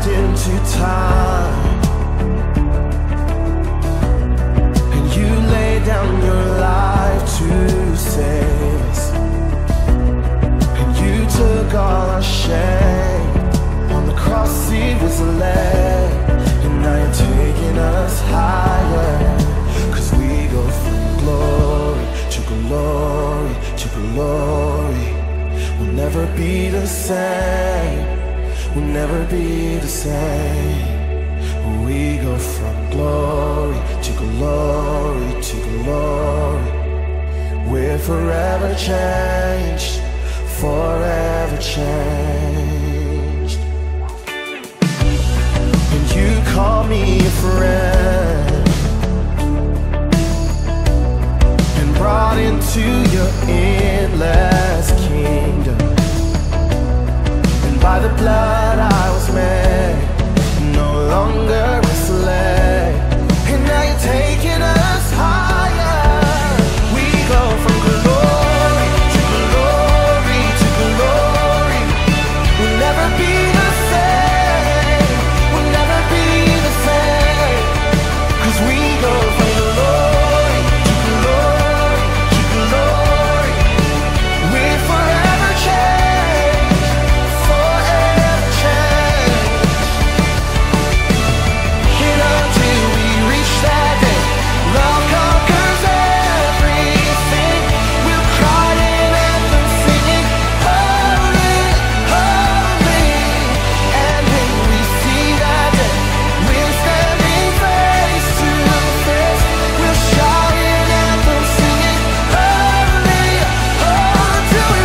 stepped into time, and you laid down your life to save us, and you took all our shame. On the cross it was laid, and now you're taking us higher, 'cause we go from glory to glory to glory. We'll never be the same, we'll never be the same. We go from glory to glory to glory. We're forever changed, forever changed. And you call me a friend, and brought into your endless kingdom. And by the blood I was made, no longer a slave. And now you're taking us higher. We go from glory to glory to glory. We'll never be the same, we'll never be the same. 'Cause we go from glory to glory to glory. We're forever changed, forever changed. And until we reach that day, love conquers everything. We'll cry in anthem singing, holy, holy. And when we see that day, we're standing face to face. We'll shout in anthem singing, holy, until we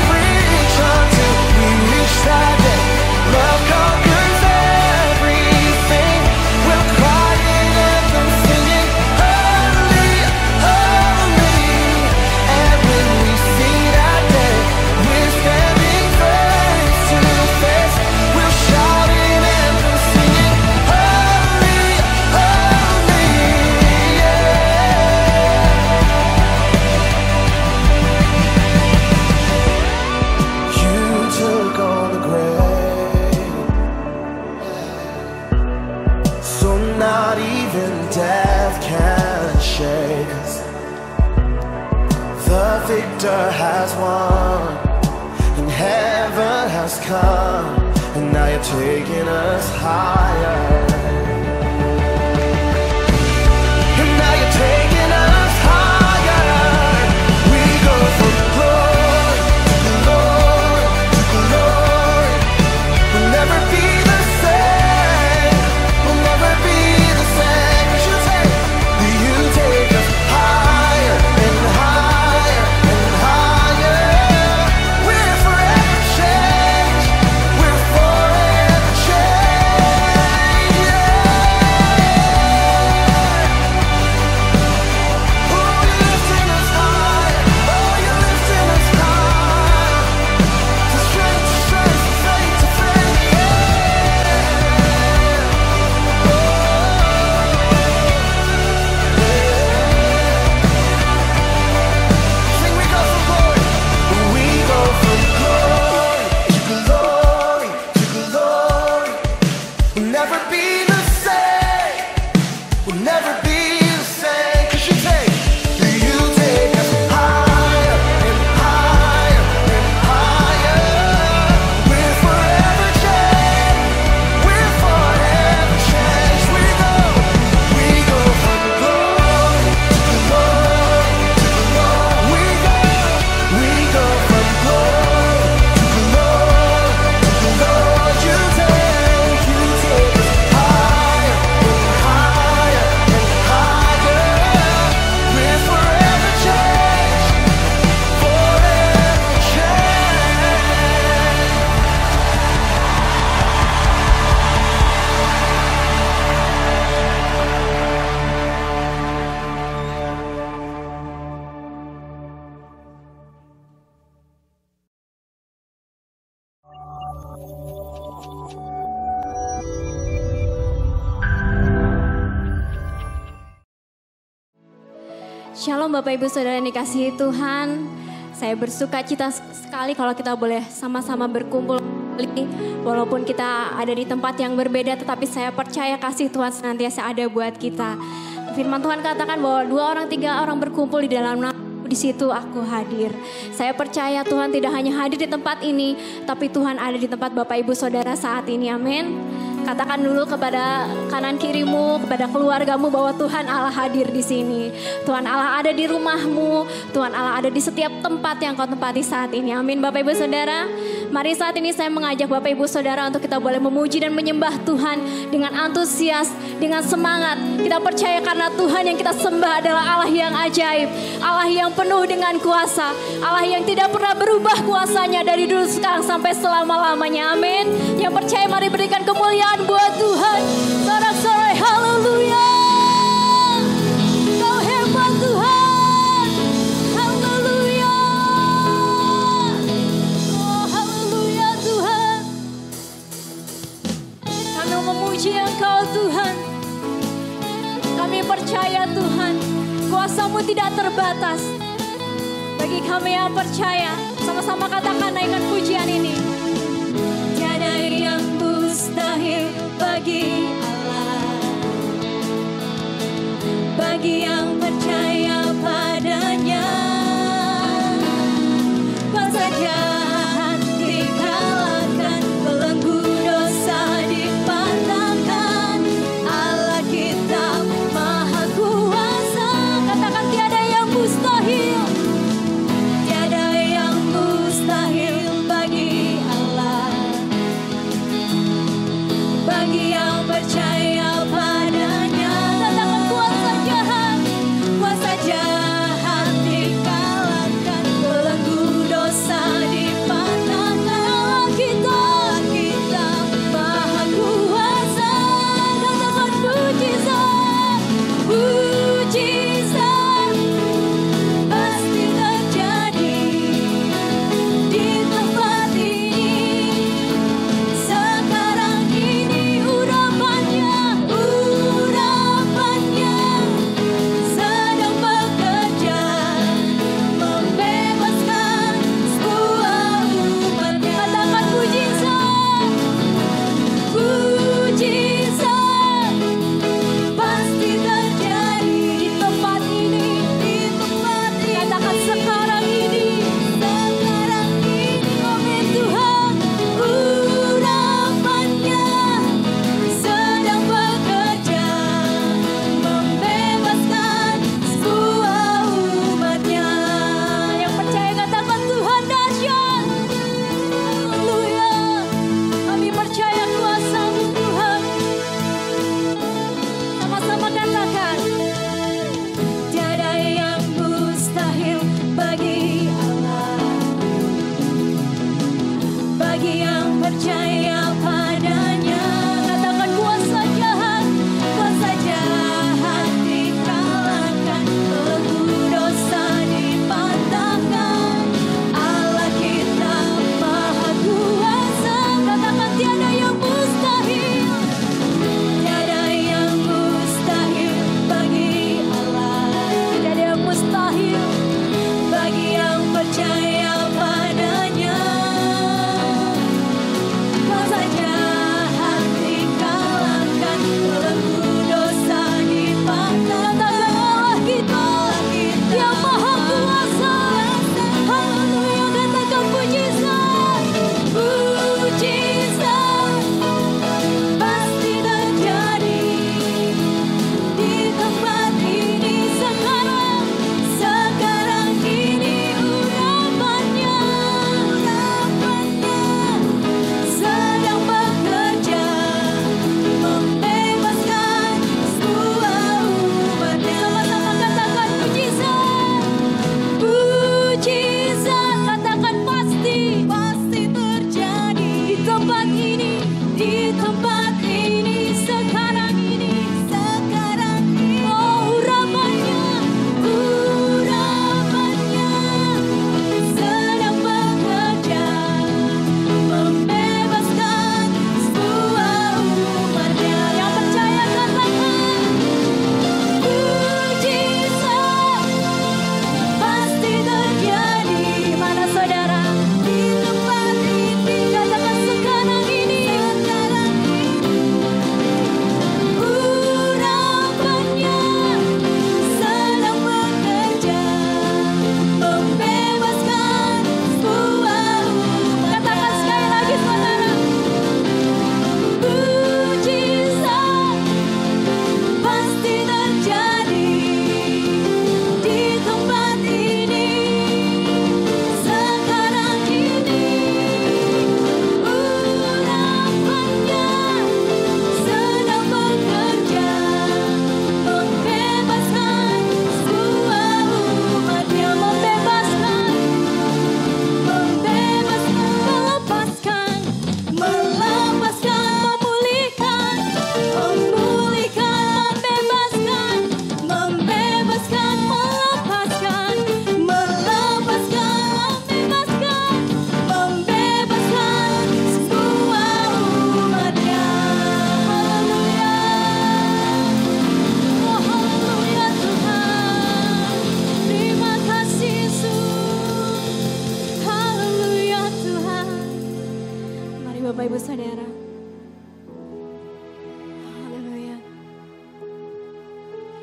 reach that day. Love conquers everything. We'll cry in anthem singing, holy, holy. And when we see that day, we're standing face to face. We'll shout in anthem singing, holy, holy, yeah. You took on the grave, so not even death can shake us. The victor has won, and heaven has come, and now you're taking us higher. And now you're taking us higher. We go from glory to glory to glory. We'll never be the same, we'll never be the same. 'Cause you take us higher and higher and higher. We're forever changed, we're forever changed, yeah. Oh, you're lifting us higher, oh, you're lifting us higher. To strength, from faith to faith, yeah. Sing, we go from glory to glory to glory. We'll never be the same, we'll never be the same. 'Cause you take us higher and higher and higher. We're forever changed, we're forever changed. We go from glory to glory to glory. We go from glory to glory to glory. You take us higher and higher and higher. We're forever changed, forever changed. Shalom Bapak Ibu Saudara yang dikasihi Tuhan. Saya bersuka cita sekali kalau kita boleh sama-sama berkumpul Walaupun kita ada di tempat yang berbeda, tetapi saya percaya kasih Tuhan senantiasa ada buat kita. Firman Tuhan katakan bahwa 2 orang 3 orang berkumpul di dalam nama, di situ aku hadir. Saya percaya Tuhan tidak hanya hadir di tempat ini, tapi Tuhan ada di tempat Bapak Ibu Saudara saat ini. Amin. Katakan dulu kepada kanan kirimu, kepada keluargamu bahwa Tuhan Allah hadir di sini. Tuhan Allah ada di rumahmu, Tuhan Allah ada di setiap tempat yang kau tempati saat ini. Amin. Bapak Ibu Saudara, mari saat ini saya mengajak Bapak Ibu Saudara untuk kita boleh memuji dan menyembah Tuhan dengan antusias, dengan semangat. Kita percaya karena Tuhan yang kita sembah adalah Allah yang ajaib, Allah yang penuh dengan kuasa, Allah yang tidak pernah berubah kuasanya dari dulu sekarang sampai selama-lamanya. Amin. Yang percaya mari berikan kemuliaan buat Tuhan. Sorak-sorai haleluya. Kau hebat Tuhan. Haleluya. Oh haleluya Tuhan. Kami memuji Engkau Tuhan. Kami percaya Tuhan, kuasa-Mu tidak terbatas. Bagi kami yang percaya, sama-sama katakan dengan pujian ini. Tiada yang mustahil bagi Allah, bagi yang percaya padanya. Kuasa jahat dikalahkan, belenggu dosa dipatahkan. Allah kita maha kuasa. Katakan tiada yang mustahil. Tiada yang mustahil bagi Allah, bagi yang percaya padanya. Katakan kuasa jahat, kuasa jahat dikalahkan, belenggu dosa dipatahkan. Allah kita maha kuasa. Katakan mujizat, mujizat pasti terjadi di tempat ini. Sekarang ini urapannya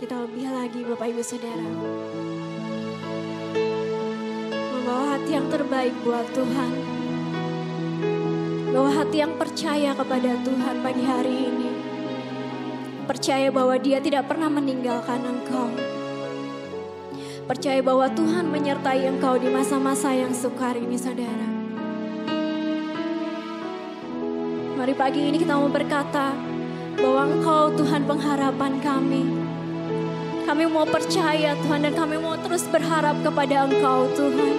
kita lebih lagi Bapak Ibu Saudara. Membawa hati yang terbaik buat Tuhan. Bawa hati yang percaya kepada Tuhan pagi hari ini. Percaya bahwa Dia tidak pernah meninggalkan engkau. Percaya bahwa Tuhan menyertai engkau di masa-masa yang sukar ini, saudara. Mari pagi ini kita mau berkata bahwa engkau Tuhan pengharapan kami. Kami mau percaya Tuhan dan kami mau terus berharap kepada engkau Tuhan.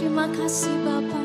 Terima kasih Bapa.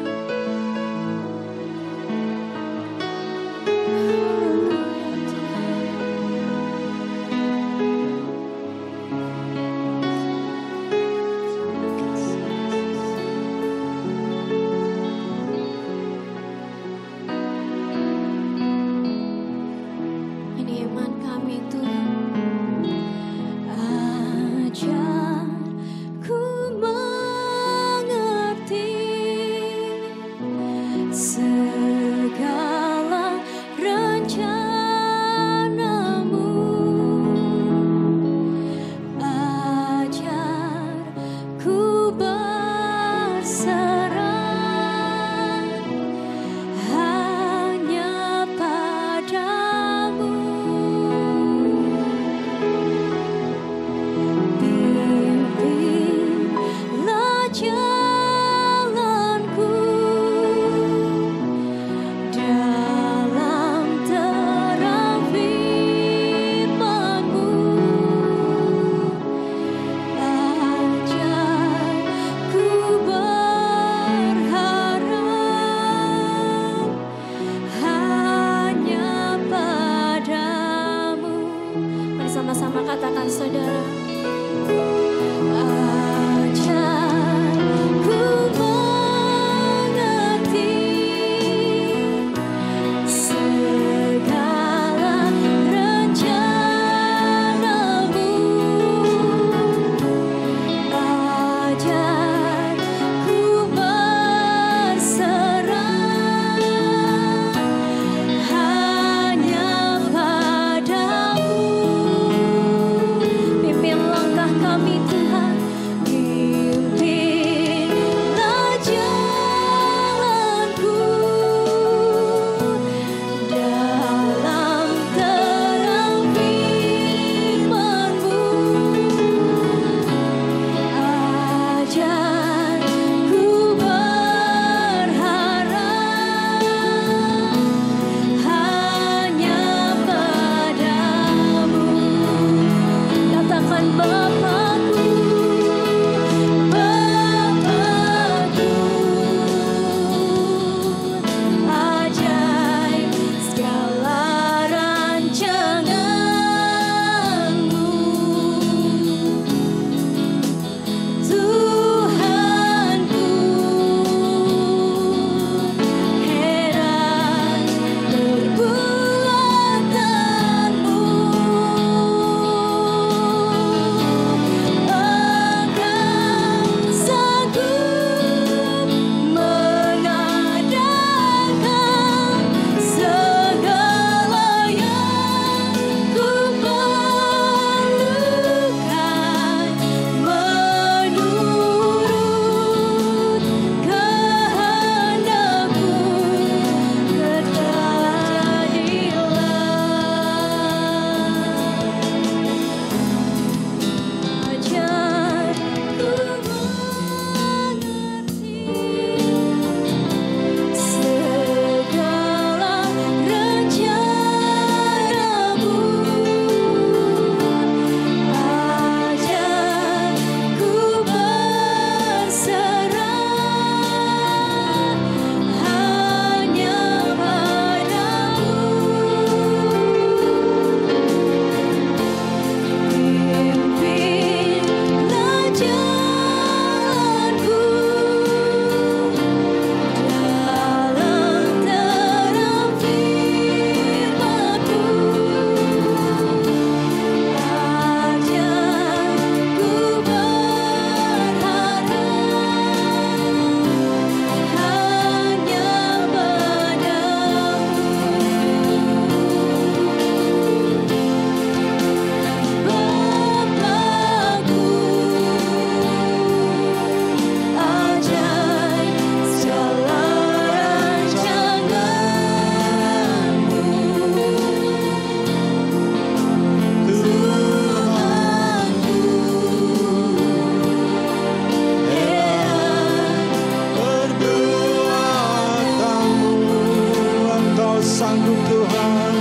sanggup Tuhan,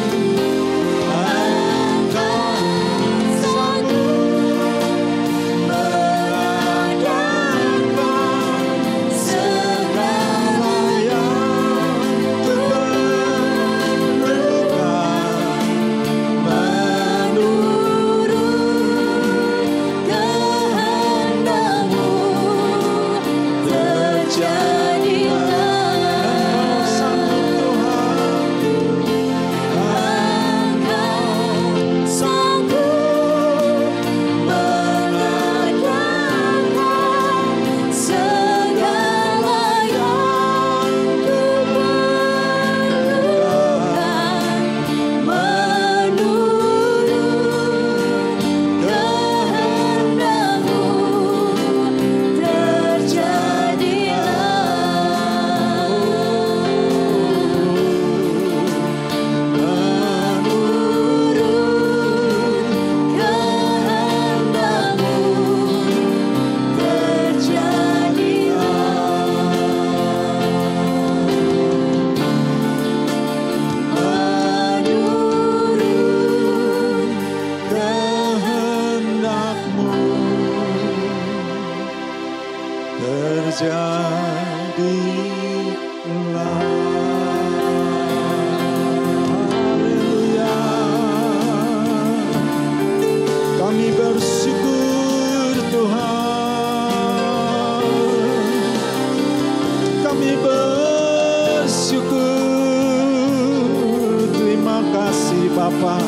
Engkau sanggup mengadakan segala yang diperlukan menurut kehendak-Mu. Haleluya. Kami bersyukur Tuhan. Kami bersyukur. Terima kasih Bapa.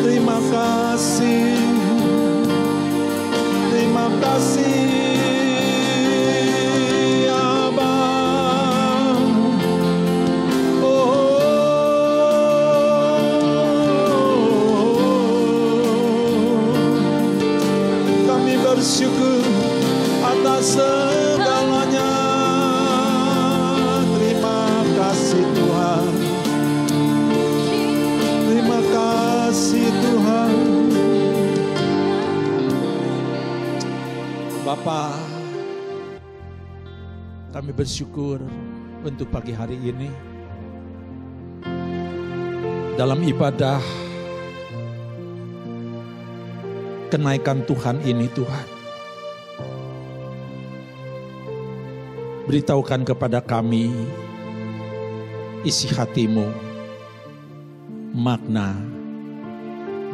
Terima kasih. Terima kasih. Bersyukur atas segalanya. Terima kasih Tuhan. Terima kasih Tuhan. Bapa, kami bersyukur untuk pagi hari ini. Dalam ibadah kenaikan Tuhan ini Tuhan, beritahukan kepada kami isi hati-Mu, makna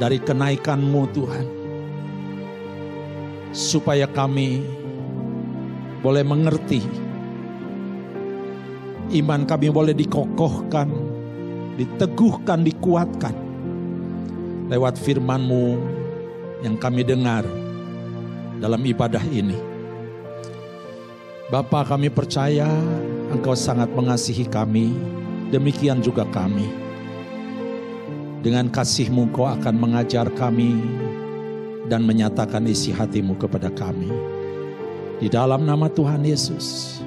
dari kenaikan-Mu Tuhan, supaya kami boleh mengerti, iman kami boleh dikokohkan, diteguhkan, dikuatkan lewat firman-Mu yang kami dengar dalam ibadah ini. Bapa, kami percaya Engkau sangat mengasihi kami, demikian juga kami. Dengan kasih-Mu Engkau akan mengajar kami dan menyatakan isi hati-Mu kepada kami. Di dalam nama Tuhan Yesus,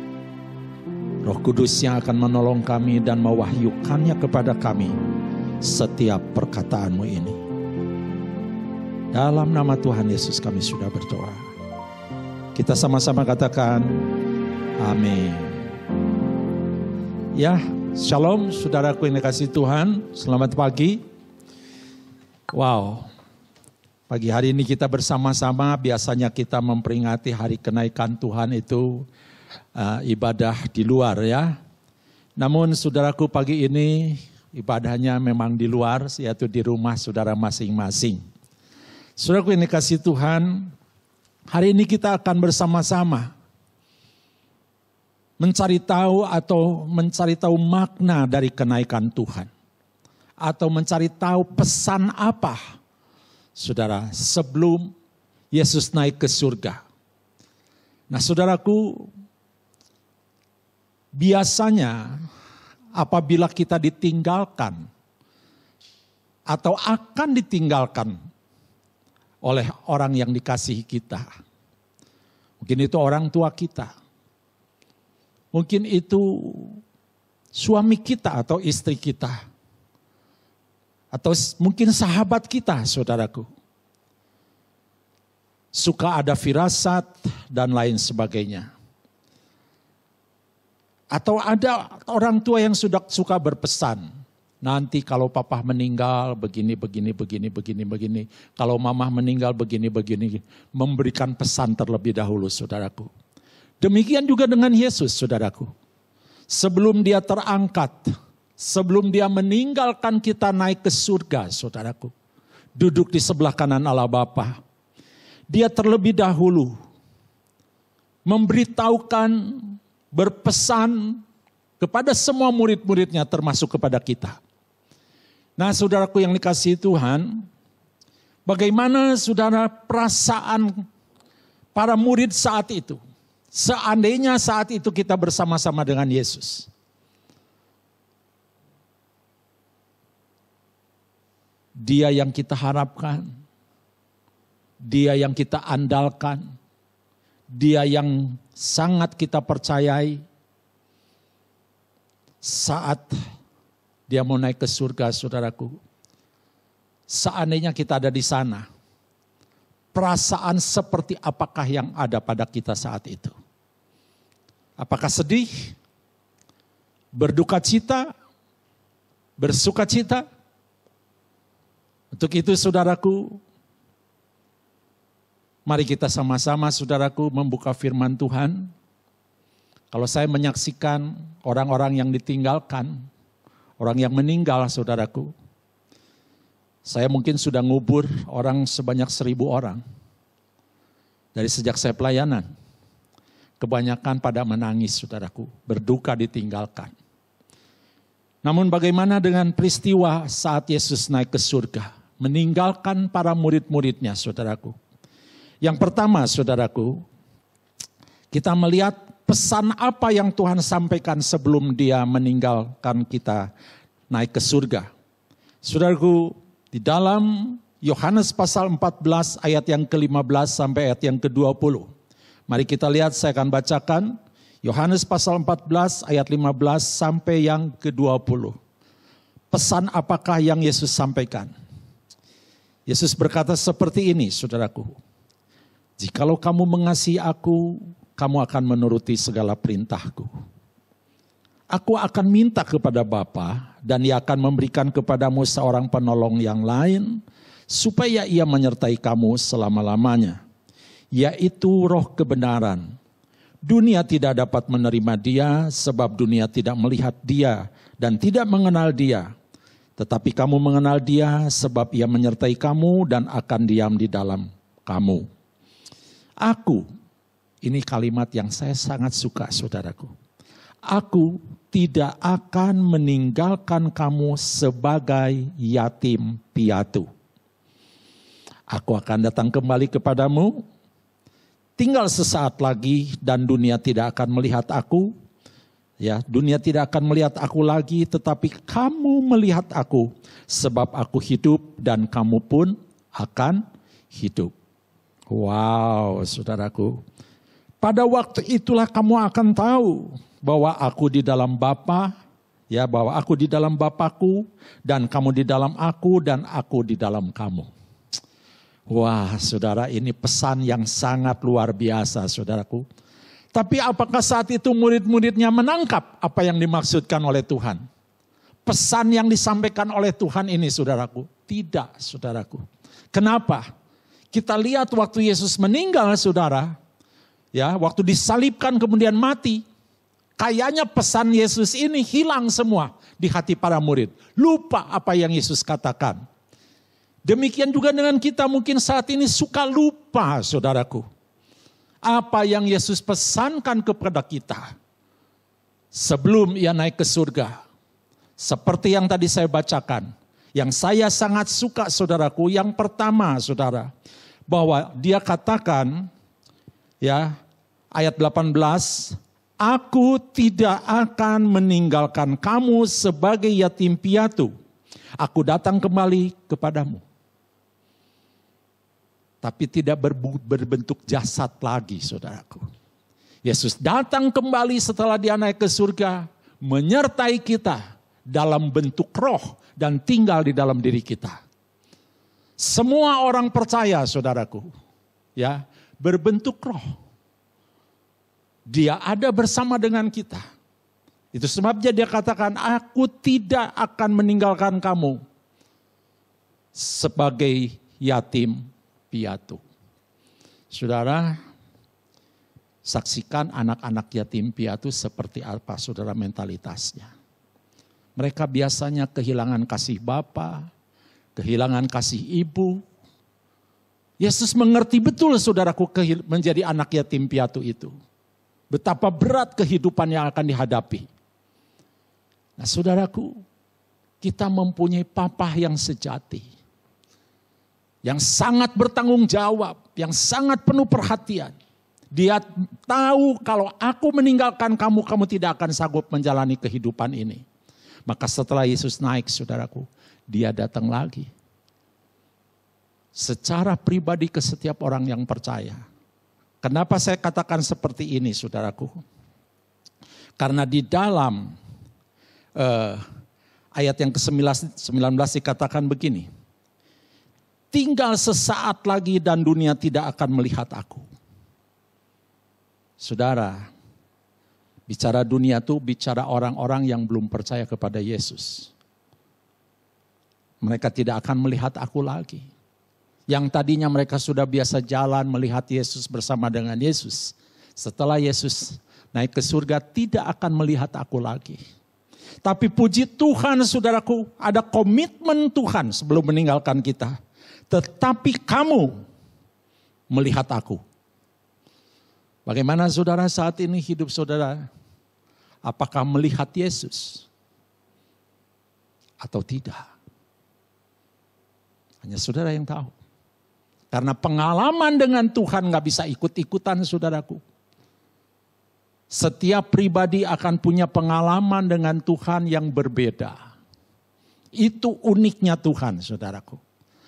Roh Kudus yang akan menolong kami dan mewahyukannya kepada kami setiap perkataan-Mu ini. Dalam nama Tuhan Yesus kami sudah berdoa. Kita sama-sama katakan amin. Ya, shalom saudaraku yang dikasihi Tuhan. Selamat pagi. Wow, pagi hari ini kita bersama-sama. Biasanya kita memperingati hari kenaikan Tuhan itu ibadah di luar ya. Namun saudaraku, pagi ini ibadahnya memang di luar, yaitu di rumah saudara masing-masing. Saudaraku yang dikasihi Tuhan, hari ini kita akan bersama-sama mencari tahu makna dari kenaikan Tuhan. Atau mencari tahu pesan apa, saudara, sebelum Yesus naik ke surga. Nah saudaraku, biasanya apabila kita ditinggalkan atau akan ditinggalkan oleh orang yang dikasihi kita. Mungkin itu orang tua kita. Mungkin itu suami kita atau istri kita. Atau mungkin sahabat kita, saudaraku. Suka ada firasat dan lain sebagainya. Atau ada orang tua yang sudah suka berpesan, nanti kalau papa meninggal begini. Kalau mama meninggal begini. Memberikan pesan terlebih dahulu, saudaraku. Demikian juga dengan Yesus, saudaraku. Sebelum dia terangkat, sebelum dia meninggalkan kita naik ke surga, saudaraku. Duduk di sebelah kanan Allah Bapa. Dia terlebih dahulu memberitahukan, berpesan kepada semua murid-muridnya termasuk kepada kita. Nah, saudaraku yang dikasihi Tuhan, bagaimana saudara perasaan para murid saat itu? Seandainya saat itu kita bersama-sama dengan Yesus. Dia yang kita harapkan, dia yang kita andalkan, dia yang sangat kita percayai. Saat dia mau naik ke surga, saudaraku, seandainya kita ada di sana, perasaan seperti apakah yang ada pada kita saat itu? Apakah sedih, berduka cita, bersuka cita? Untuk itu, saudaraku, mari kita sama-sama, saudaraku, membuka firman Tuhan. Kalau saya menyaksikan orang-orang yang ditinggalkan, orang yang meninggal, saudaraku, saya mungkin sudah ngubur orang sebanyak 1.000 orang. Dari sejak saya pelayanan, kebanyakan pada menangis, saudaraku, berduka ditinggalkan. Namun bagaimana dengan peristiwa saat Yesus naik ke surga, meninggalkan para murid-muridnya, saudaraku. Yang pertama, saudaraku, kita melihat pesan apa yang Tuhan sampaikan sebelum dia meninggalkan kita naik ke surga. Saudaraku, di dalam Yohanes pasal 14 ayat yang ke-15 sampai ayat yang ke-20. Mari kita lihat, saya akan bacakan Yohanes pasal 14 ayat 15 sampai yang ke-20. Pesan apakah yang Yesus sampaikan? Yesus berkata seperti ini, saudaraku. Jikalau kamu mengasihi aku, kamu akan menuruti segala perintahku. Aku akan minta kepada Bapa dan ia akan memberikan kepadamu seorang penolong yang lain, supaya ia menyertai kamu selama-lamanya, yaitu Roh kebenaran. Dunia tidak dapat menerima dia, sebab dunia tidak melihat dia dan tidak mengenal dia. Tetapi kamu mengenal dia, sebab ia menyertai kamu dan akan diam di dalam kamu. Aku, ini kalimat yang saya sangat suka, saudaraku. Aku tidak akan meninggalkan kamu sebagai yatim piatu. Aku akan datang kembali kepadamu, tinggal sesaat lagi dan dunia tidak akan melihat aku. Ya, dunia tidak akan melihat aku lagi, tetapi kamu melihat aku, sebab aku hidup dan kamu pun akan hidup. Wow, saudaraku. Pada waktu itulah kamu akan tahu bahwa aku di dalam Bapa, ya, bahwa aku di dalam Bapakku dan kamu di dalam aku dan aku di dalam kamu. Wah, saudara, ini pesan yang sangat luar biasa, saudaraku. Tapi apakah saat itu murid-muridnya menangkap apa yang dimaksudkan oleh Tuhan? Pesan yang disampaikan oleh Tuhan ini, saudaraku, tidak, saudaraku. Kenapa? Kita lihat waktu Yesus meninggal, saudara, ya, waktu disalibkan kemudian mati, kayaknya pesan Yesus ini hilang semua di hati para murid. Lupa apa yang Yesus katakan. Demikian juga dengan kita mungkin saat ini suka lupa, saudaraku. Apa yang Yesus pesankan kepada kita sebelum ia naik ke surga. Seperti yang tadi saya bacakan. Yang saya sangat suka, saudaraku, yang pertama, saudara, bahwa dia katakan, ya, ayat 18, aku tidak akan meninggalkan kamu sebagai yatim piatu. Aku datang kembali kepadamu. Tapi tidak berbentuk jasad lagi, saudaraku. Yesus datang kembali setelah dia naik ke surga, menyertai kita dalam bentuk roh dan tinggal di dalam diri kita. Semua orang percaya, saudaraku, ya, berbentuk roh. Dia ada bersama dengan kita. Itu sebabnya dia katakan, aku tidak akan meninggalkan kamu sebagai yatim piatu. Saudara, saksikan anak-anak yatim piatu seperti apa saudara mentalitasnya. Mereka biasanya kehilangan kasih bapa, kehilangan kasih ibu. Yesus mengerti betul saudaraku menjadi anak yatim piatu itu. Betapa berat kehidupan yang akan dihadapi. Nah saudaraku, kita mempunyai papa yang sejati. Yang sangat bertanggung jawab, yang sangat penuh perhatian. Dia tahu kalau aku meninggalkan kamu, kamu tidak akan sanggup menjalani kehidupan ini. Maka setelah Yesus naik saudaraku, dia datang lagi. Secara pribadi ke setiap orang yang percaya. Kenapa saya katakan seperti ini saudaraku? Karena di dalam ayat yang ke-19 dikatakan begini. Tinggal sesaat lagi dan dunia tidak akan melihat aku. Saudara, bicara dunia itu bicara orang-orang yang belum percaya kepada Yesus. Mereka tidak akan melihat aku lagi. Yang tadinya mereka sudah biasa jalan melihat Yesus bersama dengan Yesus. Setelah Yesus naik ke surga tidak akan melihat aku lagi. Tapi puji Tuhan saudaraku, ada komitmen Tuhan sebelum meninggalkan kita. Tetapi kamu melihat aku. Bagaimana saudara saat ini hidup saudara? Apakah melihat Yesus? Atau tidak? Hanya saudara yang tahu. Karena pengalaman dengan Tuhan gak bisa ikut-ikutan saudaraku. Setiap pribadi akan punya pengalaman dengan Tuhan yang berbeda. Itu uniknya Tuhan saudaraku.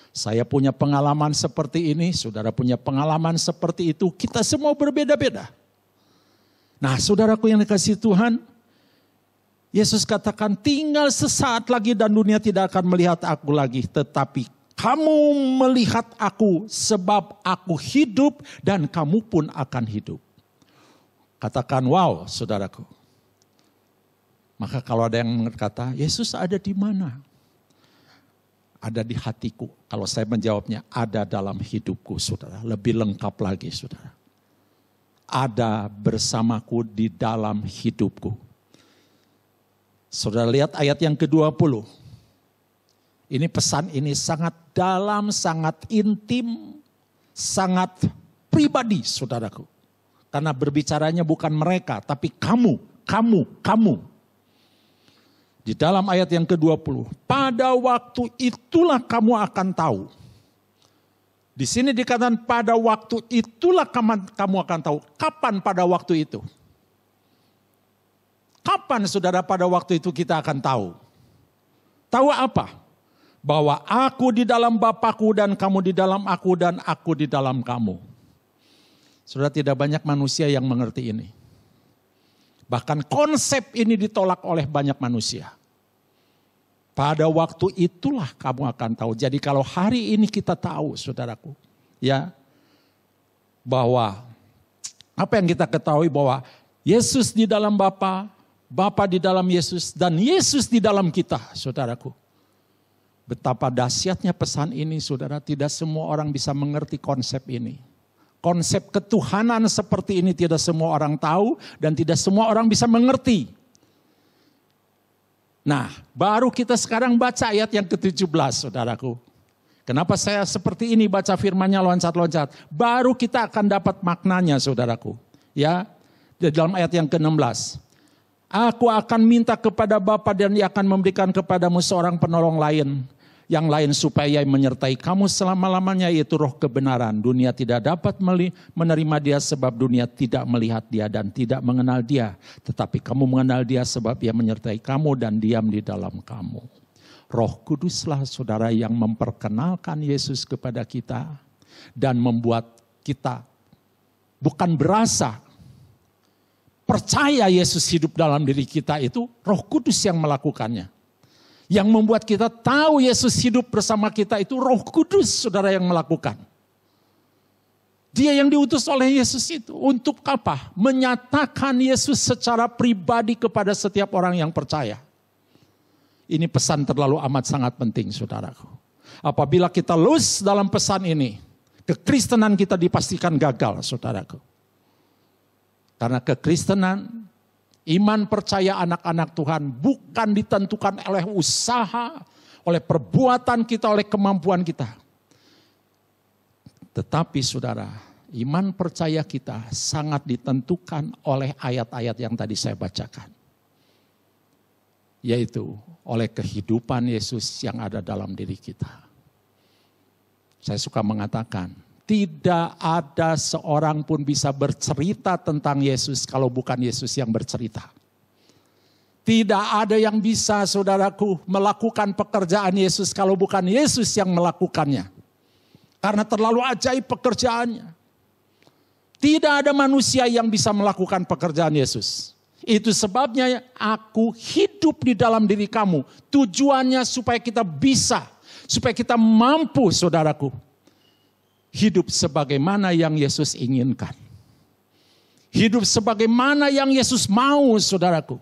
Saya punya pengalaman seperti ini, saudara punya pengalaman seperti itu. Kita semua berbeda-beda. Nah saudaraku yang dikasihi Tuhan, Yesus katakan tinggal sesaat lagi dan dunia tidak akan melihat aku lagi. Tetapi kamu melihat aku sebab aku hidup dan kamu pun akan hidup. Katakan wow saudaraku. Maka kalau ada yang berkata, Yesus ada di mana? Ada di hatiku. Kalau saya menjawabnya, ada dalam hidupku saudara. Lebih lengkap lagi saudara. Ada bersamaku di dalam hidupku. Saudara lihat ayat yang ke-20. Ini pesan ini sangat dalam, sangat intim, sangat pribadi saudaraku. Karena berbicaranya bukan mereka, tapi kamu. Di dalam ayat yang ke-20, pada waktu itulah kamu akan tahu. Di sini dikatakan pada waktu itulah kamu akan tahu. Kapan pada waktu itu? Kapan saudara pada waktu itu kita akan tahu? Tahu apa? Bahwa aku di dalam Bapa-Ku dan kamu di dalam aku dan aku di dalam kamu. Saudara, tidak banyak manusia yang mengerti ini. Bahkan konsep ini ditolak oleh banyak manusia. Pada waktu itulah kamu akan tahu. Jadi kalau hari ini kita tahu saudaraku. Ya. Bahwa apa yang kita ketahui bahwa Yesus di dalam Bapa, Bapa di dalam Yesus dan Yesus di dalam kita saudaraku. Betapa dahsyatnya pesan ini saudara. Tidak semua orang bisa mengerti konsep ini. Konsep ketuhanan seperti ini tidak semua orang tahu dan tidak semua orang bisa mengerti. Nah, baru kita sekarang baca ayat yang ke-17, saudaraku. Kenapa saya seperti ini baca firman-Nya loncat-loncat? Baru kita akan dapat maknanya, saudaraku. Ya, di dalam ayat yang ke-16. Aku akan minta kepada Bapa dan Ia akan memberikan kepadamu seorang penolong lain. Yang lain supaya menyertai kamu selama-lamanya, yaitu roh kebenaran. Dunia tidak dapat menerima dia sebab dunia tidak melihat dia dan tidak mengenal dia. Tetapi kamu mengenal dia sebab ia menyertai kamu dan diam di dalam kamu. Roh Kuduslah saudara yang memperkenalkan Yesus kepada kita. Dan membuat kita bukan berasa percaya Yesus hidup dalam diri kita, itu Roh Kudus yang melakukannya. Yang membuat kita tahu Yesus hidup bersama kita itu Roh Kudus saudara yang melakukan. Dia yang diutus oleh Yesus itu untuk apa? Menyatakan Yesus secara pribadi kepada setiap orang yang percaya. Ini pesan terlalu amat sangat penting, saudaraku. Apabila kita loose dalam pesan ini, kekristenan kita dipastikan gagal, saudaraku. Karena kekristenan, iman percaya anak-anak Tuhan bukan ditentukan oleh usaha, oleh perbuatan kita, oleh kemampuan kita. Tetapi saudara, iman percaya kita sangat ditentukan oleh ayat-ayat yang tadi saya bacakan. Yaitu oleh kehidupan Yesus yang ada dalam diri kita. Saya suka mengatakan, tidak ada seorang pun bisa bercerita tentang Yesus kalau bukan Yesus yang bercerita. Tidak ada yang bisa, saudaraku, melakukan pekerjaan Yesus kalau bukan Yesus yang melakukannya. Karena terlalu ajaib pekerjaannya. Tidak ada manusia yang bisa melakukan pekerjaan Yesus. Itu sebabnya aku hidup di dalam diri kamu. Tujuannya supaya kita bisa, supaya kita mampu, saudaraku, hidup sebagaimana yang Yesus inginkan. Hidup sebagaimana yang Yesus mau, saudaraku.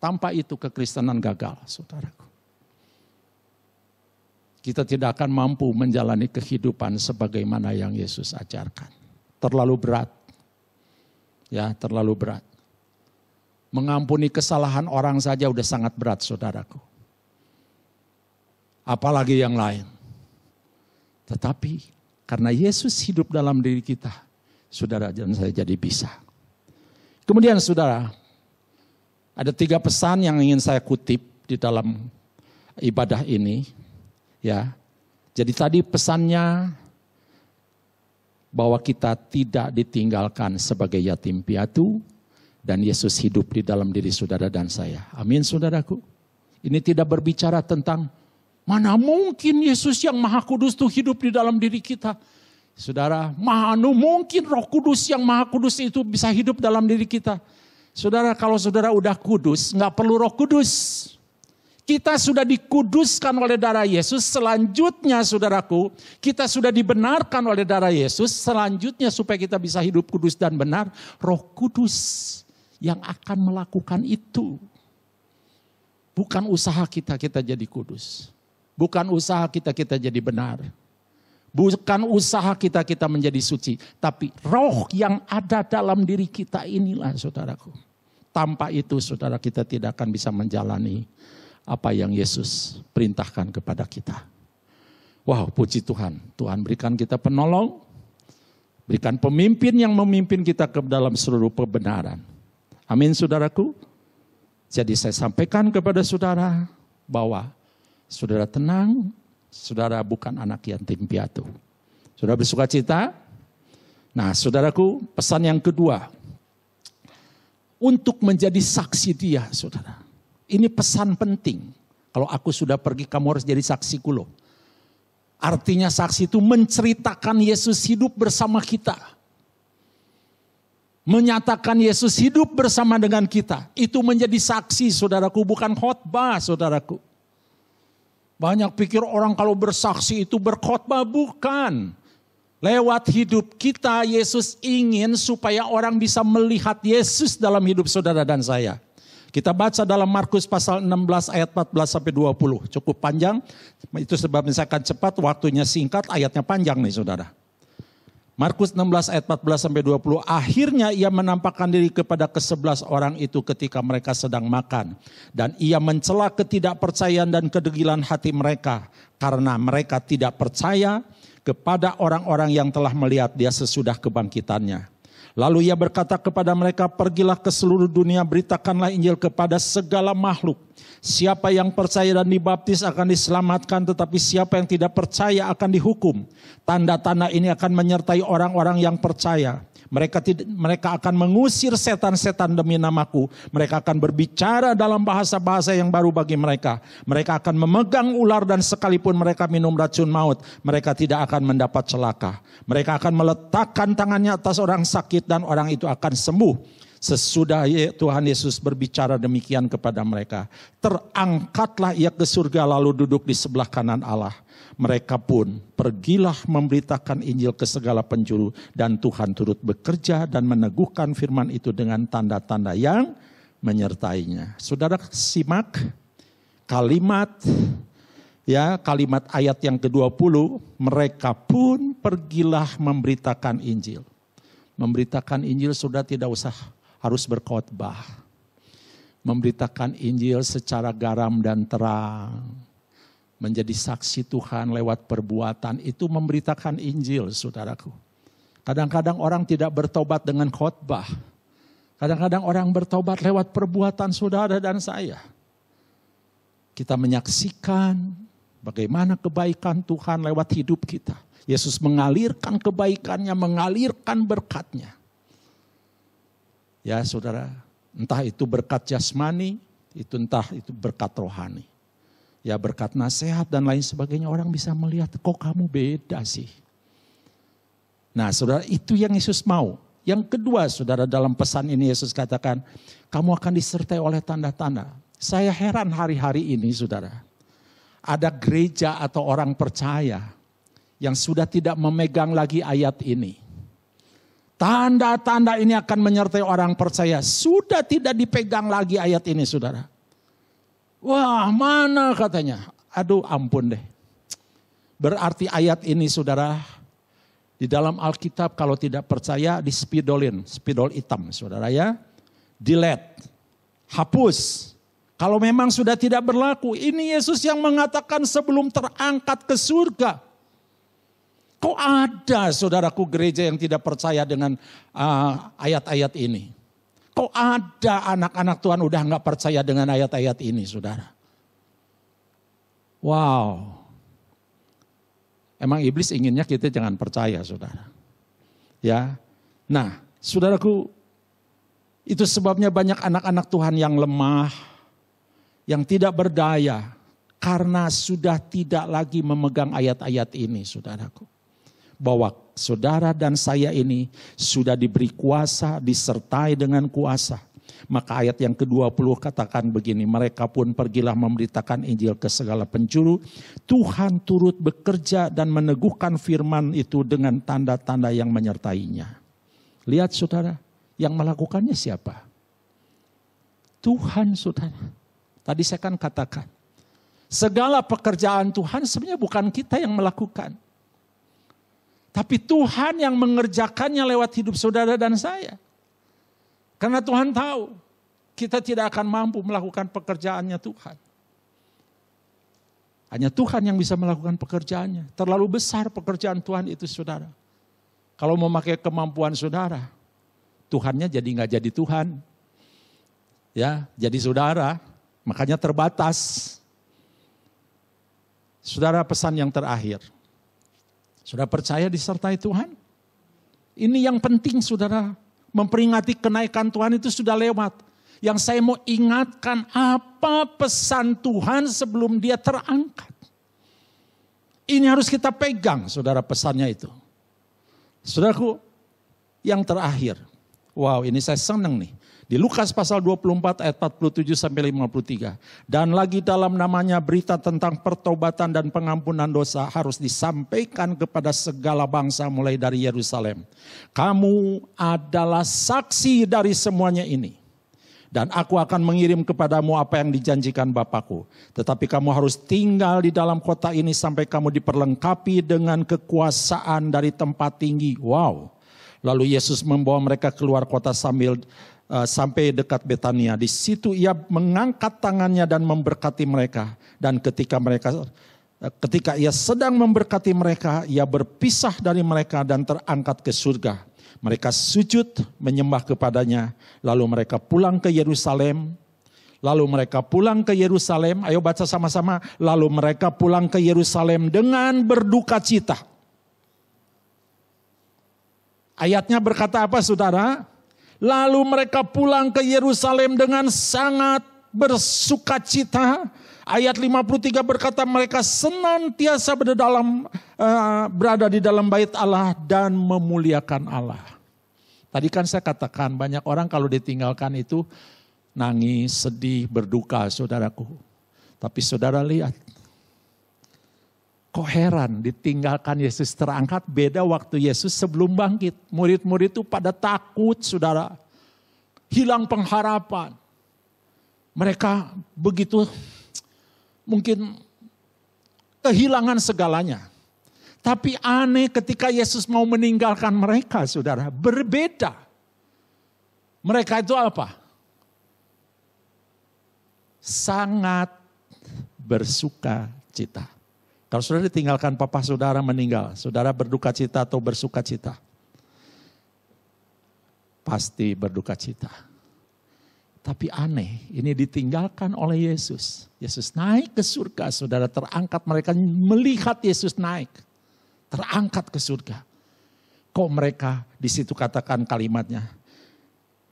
Tanpa itu kekristenan gagal, saudaraku. Kita tidak akan mampu menjalani kehidupan sebagaimana yang Yesus ajarkan. Terlalu berat. Ya, terlalu berat. Mengampuni kesalahan orang saja udah sangat berat, saudaraku. Apalagi yang lain. Tetapi karena Yesus hidup dalam diri kita, saudara dan saya jadi bisa. Kemudian saudara, ada 3 pesan yang ingin saya kutip di dalam ibadah ini. Ya, jadi tadi pesannya bahwa kita tidak ditinggalkan sebagai yatim piatu dan Yesus hidup di dalam diri saudara dan saya. Amin, saudaraku. Ini tidak berbicara tentang mana mungkin Yesus yang Maha Kudus itu hidup di dalam diri kita. Saudara, mana mungkin Roh Kudus yang Maha Kudus itu bisa hidup dalam diri kita. Saudara, kalau saudara udah kudus, nggak perlu Roh Kudus. Kita sudah dikuduskan oleh darah Yesus. Selanjutnya, saudaraku, kita sudah dibenarkan oleh darah Yesus. Selanjutnya, supaya kita bisa hidup kudus dan benar, Roh Kudus yang akan melakukan itu. Bukan usaha kita jadi kudus. Bukan usaha kita jadi benar. Bukan usaha kita menjadi suci. Tapi roh yang ada dalam diri kita inilah, saudaraku. Tanpa itu, saudara, kita tidak akan bisa menjalani apa yang Yesus perintahkan kepada kita. Wow, puji Tuhan. Tuhan berikan kita penolong. Berikan pemimpin yang memimpin kita ke dalam seluruh kebenaran. Amin, saudaraku. Jadi saya sampaikan kepada saudara bahwa saudara tenang, saudara bukan anak yatim piatu. Saudara bersuka cita. Nah, saudaraku, pesan yang kedua. Untuk menjadi saksi dia, saudara. Ini pesan penting. Kalau aku sudah pergi, kamu harus jadi saksiku loh. Artinya saksi itu menceritakan Yesus hidup bersama kita. Menyatakan Yesus hidup bersama dengan kita. Itu menjadi saksi, saudaraku, bukan khotbah, saudaraku. Banyak pikir orang kalau bersaksi itu berkhotbah, bukan. Lewat hidup kita, Yesus ingin supaya orang bisa melihat Yesus dalam hidup saudara dan saya. Kita baca dalam Markus pasal 16 ayat 14 sampai 20. Cukup panjang, itu sebabnya saya akan cepat, waktunya singkat, ayatnya panjang nih saudara. Markus 16 ayat 14 sampai 20. Akhirnya ia menampakkan diri kepada ke-11 orang itu ketika mereka sedang makan. Dan ia mencela ketidakpercayaan dan kedegilan hati mereka. Karena mereka tidak percaya kepada orang-orang yang telah melihat dia sesudah kebangkitannya. Lalu ia berkata kepada mereka, pergilah ke seluruh dunia, beritakanlah Injil kepada segala makhluk. Siapa yang percaya dan dibaptis akan diselamatkan, tetapi siapa yang tidak percaya akan dihukum. Tanda-tanda ini akan menyertai orang-orang yang percaya. Mereka akan mengusir setan-setan demi namaku. Mereka akan berbicara dalam bahasa-bahasa yang baru bagi mereka. Mereka akan memegang ular dan sekalipun mereka minum racun maut, mereka tidak akan mendapat celaka. Mereka akan meletakkan tangannya atas orang sakit dan orang itu akan sembuh. Sesudah Tuhan Yesus berbicara demikian kepada mereka, terangkatlah ia ke surga lalu duduk di sebelah kanan Allah. Mereka pun pergilah memberitakan Injil ke segala penjuru dan Tuhan turut bekerja dan meneguhkan firman itu dengan tanda-tanda yang menyertainya. Saudara simak kalimat ayat yang ke-20, mereka pun pergilah memberitakan Injil. Memberitakan Injil sudah tidak usah harus berkhotbah. Memberitakan Injil secara garam dan terang. Menjadi saksi Tuhan lewat perbuatan, itu memberitakan Injil, saudaraku. Kadang-kadang orang tidak bertobat dengan khotbah. Kadang-kadang orang bertobat lewat perbuatan saudara dan saya. Kita menyaksikan bagaimana kebaikan Tuhan lewat hidup kita. Yesus mengalirkan kebaikannya, mengalirkan berkatnya. Ya saudara, entah itu berkat jasmani, entah itu berkat rohani. Ya berkat nasihat dan lain sebagainya, orang bisa melihat kok kamu beda sih. Nah saudara, itu yang Yesus mau. Yang kedua saudara, dalam pesan ini Yesus katakan, kamu akan disertai oleh tanda-tanda. Saya heran hari-hari ini saudara, ada gereja atau orang percaya yang sudah tidak memegang lagi ayat ini. Tanda-tanda ini akan menyertai orang percaya. Sudah tidak dipegang lagi ayat ini saudara. Wah mana katanya. Aduh ampun deh. Berarti ayat ini saudara, di dalam Alkitab kalau tidak percaya dispidolin. Spidol hitam saudara ya. Delete. Hapus. Kalau memang sudah tidak berlaku. Ini Yesus yang mengatakan sebelum terangkat ke surga. Kok ada saudaraku gereja yang tidak percaya dengan ayat-ayat ini? Kok ada anak-anak Tuhan udah gak percaya dengan ayat-ayat ini saudara? Wow. Emang iblis inginnya kita jangan percaya saudara. Ya. Nah saudaraku, itu sebabnya banyak anak-anak Tuhan yang lemah, yang tidak berdaya, karena sudah tidak lagi memegang ayat-ayat ini saudaraku. Bahwa saudara dan saya ini sudah diberi kuasa, disertai dengan kuasa. Maka ayat yang ke-20 katakan begini, mereka pun pergilah memberitakan Injil ke segala penjuru. Tuhan turut bekerja dan meneguhkan firman itu dengan tanda-tanda yang menyertainya. Lihat saudara, yang melakukannya siapa? Tuhan saudara. Tadi saya kan katakan, segala pekerjaan Tuhan sebenarnya bukan kita yang melakukan. Tapi Tuhan yang mengerjakannya lewat hidup saudara dan saya. Karena Tuhan tahu kita tidak akan mampu melakukan pekerjaannya Tuhan. Hanya Tuhan yang bisa melakukan pekerjaannya. Terlalu besar pekerjaan Tuhan itu saudara. Kalau memakai kemampuan saudara, Tuhannya jadi nggak jadi Tuhan. Ya, jadi saudara, makanya terbatas. Saudara, pesan yang terakhir. Sudah percaya disertai Tuhan? Ini yang penting saudara. Memperingati kenaikan Tuhan itu sudah lewat. Yang saya mau ingatkan, apa pesan Tuhan sebelum dia terangkat. Ini harus kita pegang saudara, pesannya itu. Saudaraku, yang terakhir. Wow, ini saya senang nih. Di Lukas pasal 24 ayat 47 sampai 53. Dan lagi dalam namanya berita tentang pertobatan dan pengampunan dosa harus disampaikan kepada segala bangsa mulai dari Yerusalem. Kamu adalah saksi dari semuanya ini. Dan aku akan mengirim kepadamu apa yang dijanjikan Bapakku. Tetapi kamu harus tinggal di dalam kota ini sampai kamu diperlengkapi dengan kekuasaan dari tempat tinggi. Wow. Lalu Yesus membawa mereka keluar kota sampai dekat Betania. Di situ ia mengangkat tangannya dan memberkati mereka. Dan ketika ia sedang memberkati mereka, ia berpisah dari mereka dan terangkat ke surga. Mereka sujud menyembah kepadanya. Lalu mereka pulang ke Yerusalem. Ayo baca sama-sama. Lalu mereka pulang ke Yerusalem dengan berduka cita. Ayatnya berkata apa saudara? Lalu mereka pulang ke Yerusalem dengan sangat bersukacita. Ayat 53 berkata mereka senantiasa berada di dalam bait Allah dan memuliakan Allah. Tadi kan saya katakan banyak orang kalau ditinggalkan itu nangis, sedih, berduka saudaraku. Tapi saudara lihat, kok heran ditinggalkan Yesus terangkat beda waktu Yesus sebelum bangkit. Murid-murid itu pada takut saudara. Hilang pengharapan. Mereka begitu mungkin kehilangan segalanya. Tapi aneh ketika Yesus mau meninggalkan mereka saudara. Berbeda. Mereka itu apa? Sangat bersuka cita. Kalau saudara ditinggalkan papa saudara meninggal, saudara berduka cita atau bersuka cita? Pasti berduka cita. Tapi aneh, ini ditinggalkan oleh Yesus. Yesus naik ke surga, saudara terangkat, mereka melihat Yesus naik. Terangkat ke surga. Kok mereka di situ katakan kalimatnya?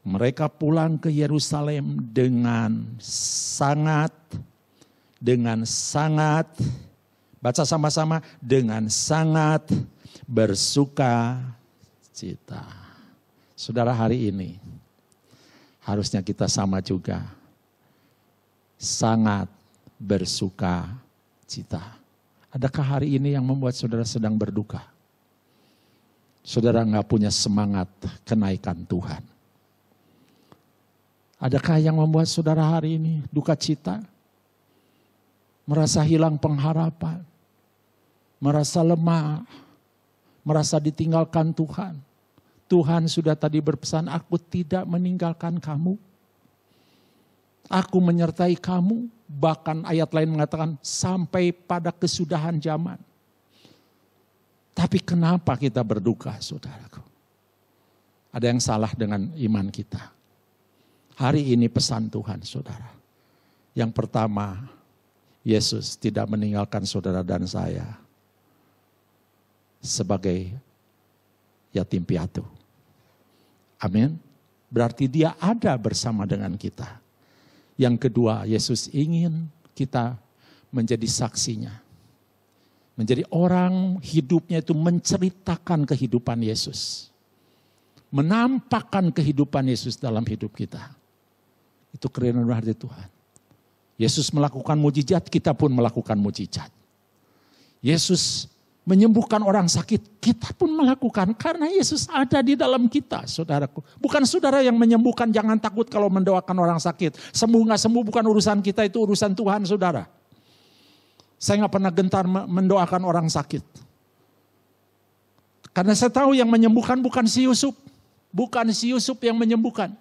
Mereka pulang ke Yerusalem dengan sangat, baca sama-sama, dengan sangat bersuka cita. Saudara, hari ini harusnya kita sama juga. Sangat bersuka cita. Adakah hari ini yang membuat saudara sedang berduka? Saudara nggak punya semangat kenaikan Tuhan. Adakah yang membuat saudara hari ini duka cita? Merasa hilang pengharapan, merasa lemah, merasa ditinggalkan Tuhan. Tuhan sudah tadi berpesan, aku tidak meninggalkan kamu. Aku menyertai kamu, bahkan ayat lain mengatakan sampai pada kesudahan zaman. Tapi kenapa kita berduka saudaraku? Ada yang salah dengan iman kita. Hari ini pesan Tuhan saudara. Yang pertama, Yesus tidak meninggalkan saudara dan saya sebagai yatim piatu. Amin. Berarti dia ada bersama dengan kita. Yang kedua, Yesus ingin kita menjadi saksinya. Menjadi orang hidupnya itu menceritakan kehidupan Yesus. Menampakkan kehidupan Yesus dalam hidup kita. Itu kerenan hati Tuhan. Yesus melakukan mujizat, kita pun melakukan mujizat. Yesus menyembuhkan orang sakit, kita pun melakukan karena Yesus ada di dalam kita, saudaraku. Bukan saudara yang menyembuhkan, jangan takut kalau mendoakan orang sakit. Sembuh nggak sembuh bukan urusan kita, itu urusan Tuhan, saudara. Saya nggak pernah gentar mendoakan orang sakit. Karena saya tahu yang menyembuhkan bukan si Yusuf. Bukan si Yusuf yang menyembuhkan.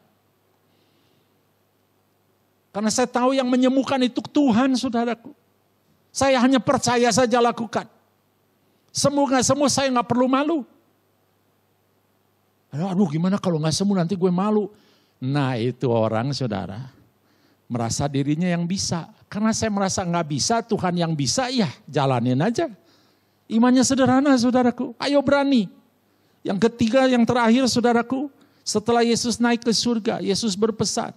Karena saya tahu yang menyembuhkan itu Tuhan, saudaraku. Saya hanya percaya saja lakukan. Sembuh gak sembuh saya gak perlu malu. Aduh gimana kalau gak sembuh nanti gue malu. Nah itu orang saudara. Merasa dirinya yang bisa. Karena saya merasa gak bisa, Tuhan yang bisa, ya jalanin aja. Imannya sederhana saudaraku. Ayo berani. Yang ketiga, yang terakhir saudaraku. Setelah Yesus naik ke surga, Yesus berpesan.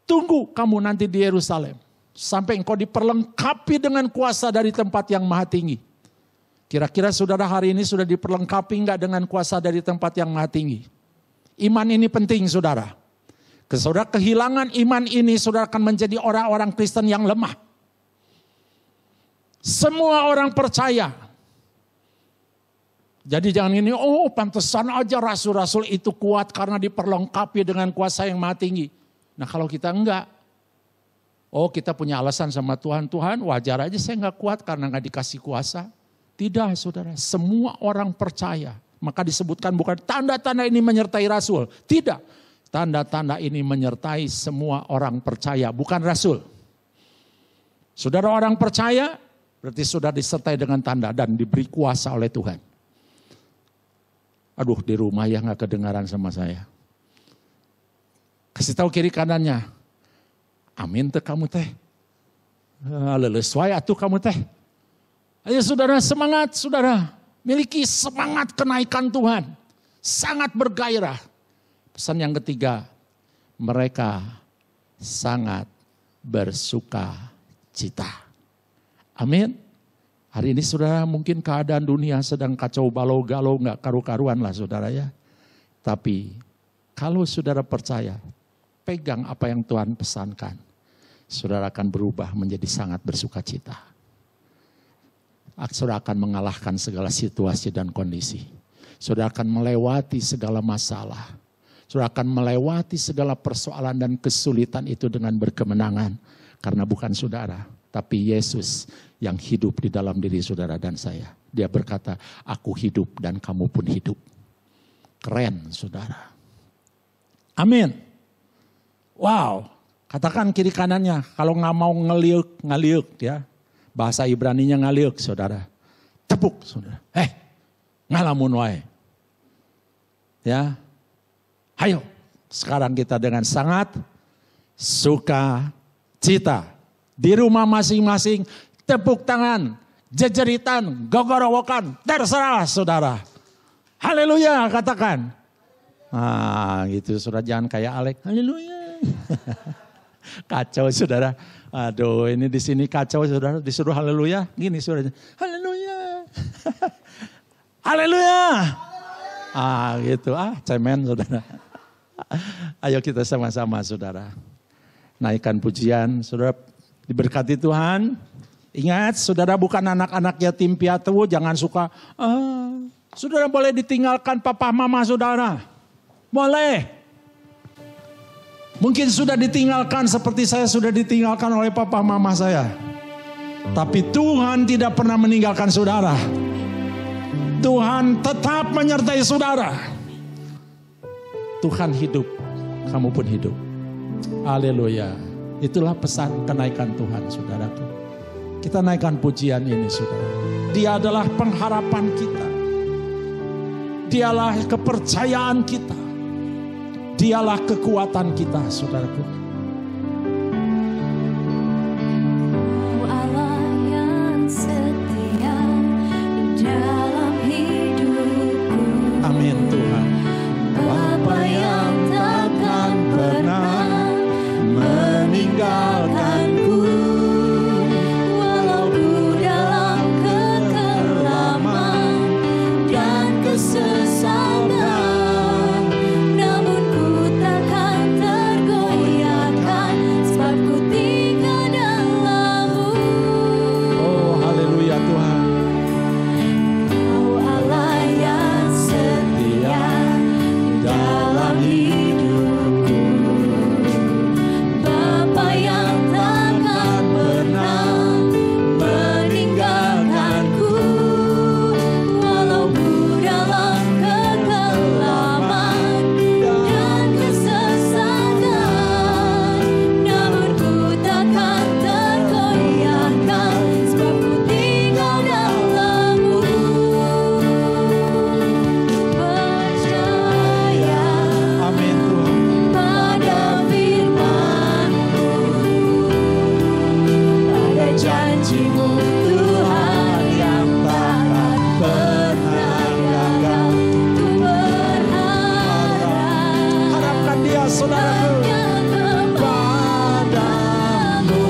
Tunggu kamu nanti di Yerusalem. Sampai engkau diperlengkapi dengan kuasa dari tempat yang maha tinggi. Kira-kira saudara hari ini sudah diperlengkapi enggak dengan kuasa dari tempat yang maha tinggi? Iman ini penting saudara. Saudara kehilangan iman ini, saudara akan menjadi orang-orang Kristen yang lemah. Semua orang percaya. Jadi jangan ini, oh pantesan aja rasul-rasul itu kuat karena diperlengkapi dengan kuasa yang maha tinggi. Nah kalau kita enggak, oh kita punya alasan sama Tuhan, Tuhan wajar aja saya enggak kuat karena enggak dikasih kuasa. Tidak saudara, semua orang percaya. Maka disebutkan bukan tanda-tanda ini menyertai rasul. Tidak, tanda-tanda ini menyertai semua orang percaya, bukan rasul. Saudara orang percaya, berarti sudah disertai dengan tanda dan diberi kuasa oleh Tuhan. Aduh di rumah ya enggak kedengaran sama saya. Kasih tahu kiri kanannya. Amin teh kamu teh. Leleswai atuh kamu teh. Ayo saudara semangat saudara. Miliki semangat kenaikan Tuhan. Sangat bergairah. Pesan yang ketiga. Mereka sangat bersuka cita. Amin. Hari ini saudara mungkin keadaan dunia sedang kacau balau galau gak karu-karuan lah saudara ya. Tapi kalau saudara percaya, pegang apa yang Tuhan pesankan, saudara akan berubah menjadi sangat bersukacita. Saudara akan mengalahkan segala situasi dan kondisi. Saudara akan melewati segala masalah. Saudara akan melewati segala persoalan dan kesulitan itu dengan berkemenangan. Karena bukan saudara, tapi Yesus yang hidup di dalam diri saudara dan saya. Dia berkata, aku hidup dan kamu pun hidup. Keren saudara. Amin. Wow. Katakan kiri kanannya, kalau nggak mau ngeliuk ya. Bahasa Ibraninya ngeliuk saudara. Tepuk saudara. Ngalamun wae. Ya. Ayo. Sekarang kita dengan sangat suka cita. Di rumah masing-masing tepuk tangan. Jejeritan, gogorowokan. Terserah saudara. Haleluya katakan. Nah gitu saudara, jangan kayak Alek. Haleluya. Kacau saudara. Aduh ini di sini kacau saudara. Disuruh haleluya. Gini saudara. Haleluya. Haleluya. Gitu. Cemen saudara. Ayo kita sama-sama saudara. Naikkan pujian. Saudara diberkati Tuhan. Ingat saudara bukan anak-anak yatim piatu. Jangan suka. Saudara boleh ditinggalkan papa mama saudara. Boleh. Mungkin sudah ditinggalkan seperti saya sudah ditinggalkan oleh papa mama saya. Tapi Tuhan tidak pernah meninggalkan saudara. Tuhan tetap menyertai saudara. Tuhan hidup, kamu pun hidup. Haleluya. Itulah pesan kenaikan Tuhan saudaraku. Kita naikkan pujian ini saudara. Dia adalah pengharapan kita. Dialah kepercayaan kita. Dialah kekuatan kita saudaraku. Allah yang setia di dalam hidupku. Amin Tuhan. Bapa yang takkan pernah meninggalkanku. Walau ku dalam kekelaman dan kesesakan, namun ku takkan tergoyahkan, sebab ku tinggal dalam-Mu. Oh haleluya Tuhan. Kau Allah yang setia dalam hidupku. Bapa yang takkan pernah meninggalkanku. Walau ku dalam kekelaman dan kesesakan, namun ku takkan tergoyahkan, sebab ku tinggal dalam-Mu. Percaya Amin Tuhan. pada firman-Mu, pada janji-Mu Tuhan yang takkan pernah gagal. Ku berharap Harapkan dia saudaraku. hanya kepadamu.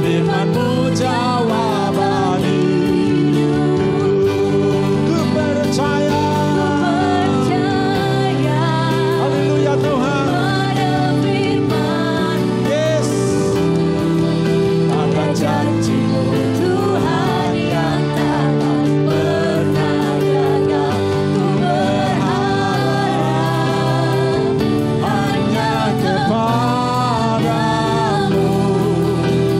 Firman-Mu jawaban hidupku. Ku percaya. Percaya Haleluya Tuhan. pada firman, Yes. pada janji-Mu Tuhan yang takkan pernah gagal. Ku berharap hanya kepadamu.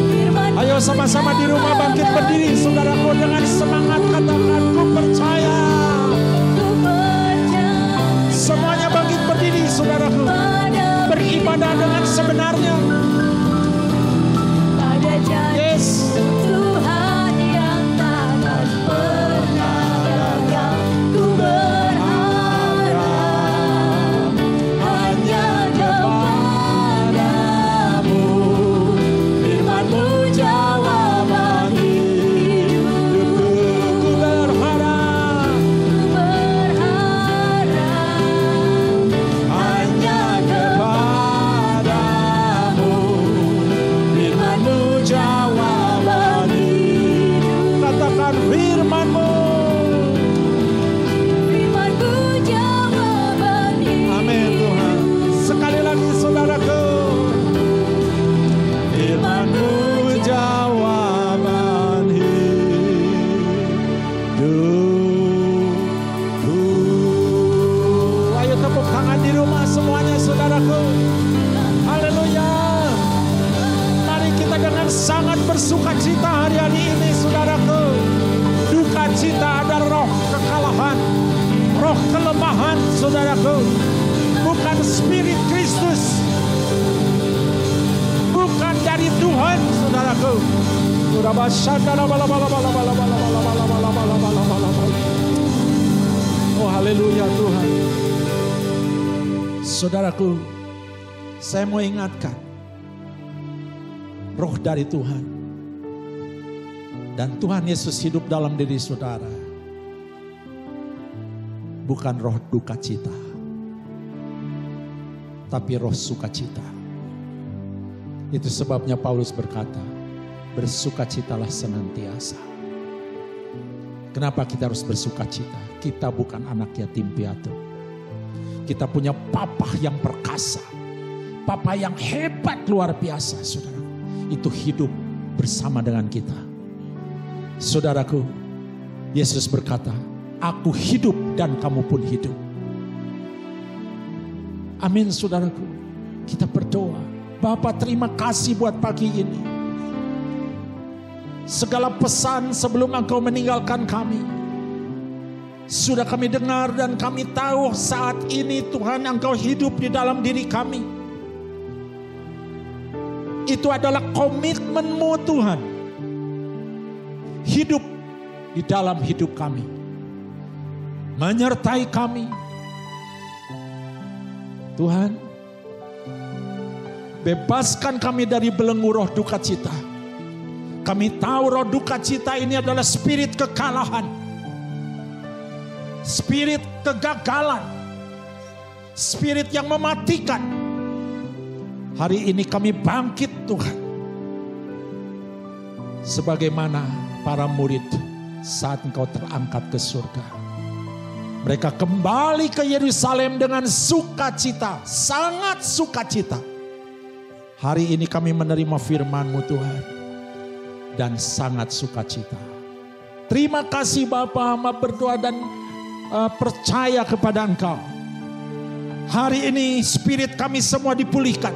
Firman Ayo sama-sama di rumah bangkit berdiri saudaraku dengan semangat katakan ku percaya. ku percaya Semuanya bangkit berdiri saudaraku. pada Beribadah dengan sebenarnya. pada janji Yes. Tuhan yang takkan pernah gagal. Ku berharap hanya kepadamu. Firman-Mu jawaban hidupku. Ku berharap. Ku berharap hanya kepadamu. sangat bersuka cita hari ini saudaraku. Duka cita adalah roh kekalahan, roh kelemahan saudaraku. Bukan spirit Kristus, bukan dari Tuhan saudaraku. Oh haleluya Tuhan. Saudaraku, saya mau ingatkan, roh dari Tuhan dan Tuhan Yesus hidup dalam diri saudara. Bukan roh duka cita, tapi roh sukacita. Itu sebabnya Paulus berkata, bersukacitalah senantiasa. Kenapa kita harus bersukacita? Kita bukan anak yatim piatu. Kita punya Papa yang perkasa, Papa yang hebat luar biasa, saudara. Itu hidup bersama dengan kita. Saudaraku, Yesus berkata, aku hidup dan kamu pun hidup. Amin saudaraku. Kita berdoa, Bapa terima kasih buat pagi ini. Segala pesan sebelum Engkau meninggalkan kami sudah kami dengar dan kami tahu saat ini Tuhan Engkau hidup di dalam diri kami. Itu adalah komitmen-Mu Tuhan. Hidup di dalam hidup kami. Menyertai kami. Tuhan, bebaskan kami dari belenggu roh duka cita. Kami tahu roh duka cita ini adalah spirit kekalahan. Spirit kegagalan. Spirit yang mematikan. Hari ini kami bangkit Tuhan. Sebagaimana para murid saat Engkau terangkat ke surga. Mereka kembali ke Yerusalem dengan sukacita. Sangat sukacita. Hari ini kami menerima firman-Mu Tuhan. Dan sangat sukacita. Terima kasih Bapa, hamba berdoa dan percaya kepada Engkau. Hari ini spirit kami semua dipulihkan.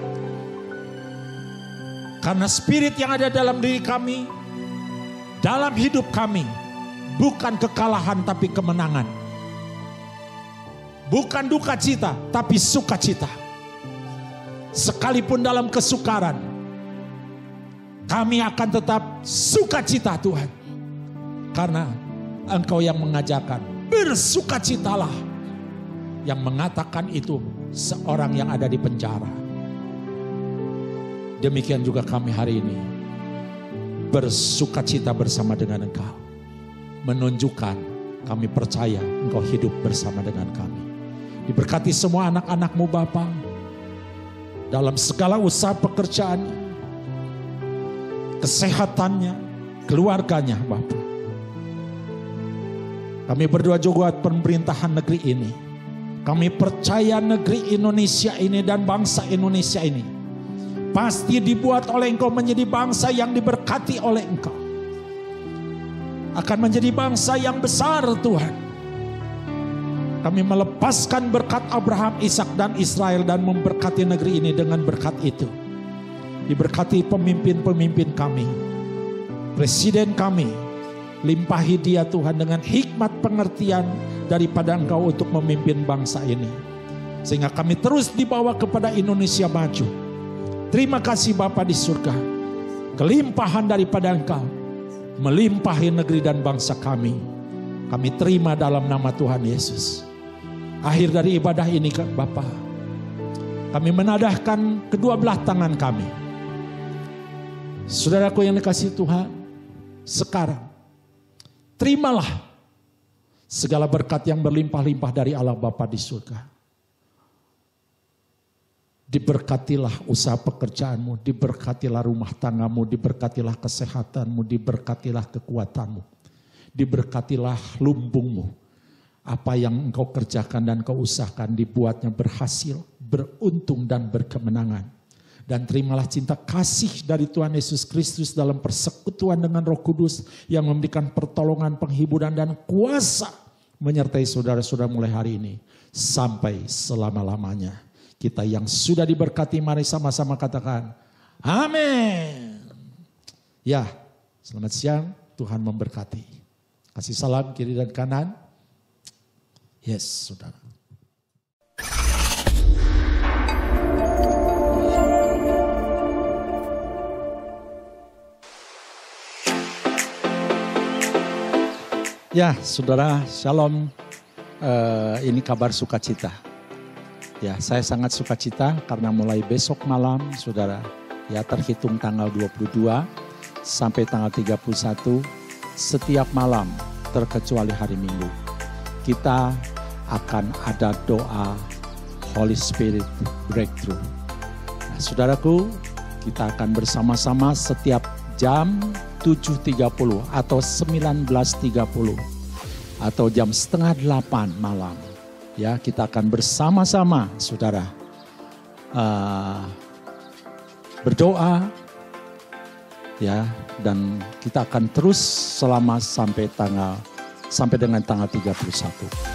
Karena spirit yang ada dalam diri kami, dalam hidup kami, bukan kekalahan tapi kemenangan. Bukan duka cita tapi sukacita. Sekalipun dalam kesukaran, kami akan tetap sukacita Tuhan. Karena Engkau yang mengajarkan, bersukacitalah. Yang mengatakan itu seorang yang ada di penjara. Demikian juga kami hari ini. Bersukacita bersama dengan Engkau. Menunjukkan kami percaya Engkau hidup bersama dengan kami. Diberkati semua anak-anak-Mu Bapa. Dalam segala usaha pekerjaannya. Kesehatannya, keluarganya Bapa. Kami berdoa juga buat pemerintahan negeri ini. Kami percaya negeri Indonesia ini dan bangsa Indonesia ini pasti dibuat oleh Engkau menjadi bangsa yang diberkati oleh Engkau. Akan menjadi bangsa yang besar Tuhan. Kami melepaskan berkat Abraham, Ishak dan Israel dan memberkati negeri ini dengan berkat itu. Diberkati pemimpin-pemimpin kami. Presiden kami. Limpahi dia Tuhan dengan hikmat pengertian daripada Engkau untuk memimpin bangsa ini. Sehingga kami terus dibawa kepada Indonesia maju. Terima kasih Bapa di surga. Kelimpahan daripada Engkau. Melimpahi negeri dan bangsa kami. Kami terima dalam nama Tuhan Yesus. Akhir dari ibadah ini Bapa. Kami menadahkan kedua belah tangan kami. Saudaraku yang dikasihi Tuhan, sekarang terimalah segala berkat yang berlimpah-limpah dari Allah Bapa di surga. Diberkatilah usaha pekerjaanmu, diberkatilah rumah tanggamu, diberkatilah kesehatanmu, diberkatilah kekuatanmu, diberkatilah lumbungmu. Apa yang engkau kerjakan dan kau usahakan dibuatnya berhasil, beruntung dan berkemenangan. Dan terimalah cinta kasih dari Tuhan Yesus Kristus dalam persekutuan dengan Roh Kudus yang memberikan pertolongan, penghiburan dan kuasa menyertai saudara-saudara mulai hari ini sampai selama-lamanya. Kita yang sudah diberkati mari sama-sama katakan amin. Ya, selamat siang, Tuhan memberkati. Kasih salam kiri dan kanan. Yes, saudara. Ya, saudara, shalom. Ini kabar sukacita. Ya, saya sangat sukacita karena mulai besok malam, saudara, ya terhitung tanggal 22 sampai tanggal 31, setiap malam terkecuali hari Minggu, kita akan ada doa Holy Spirit Breakthrough. Nah, saudaraku, kita akan bersama-sama setiap jam 7.30 atau 19.30 atau jam setengah 8 malam. Ya, kita akan bersama-sama, saudara, berdoa, ya, dan kita akan terus selama sampai dengan tanggal 31.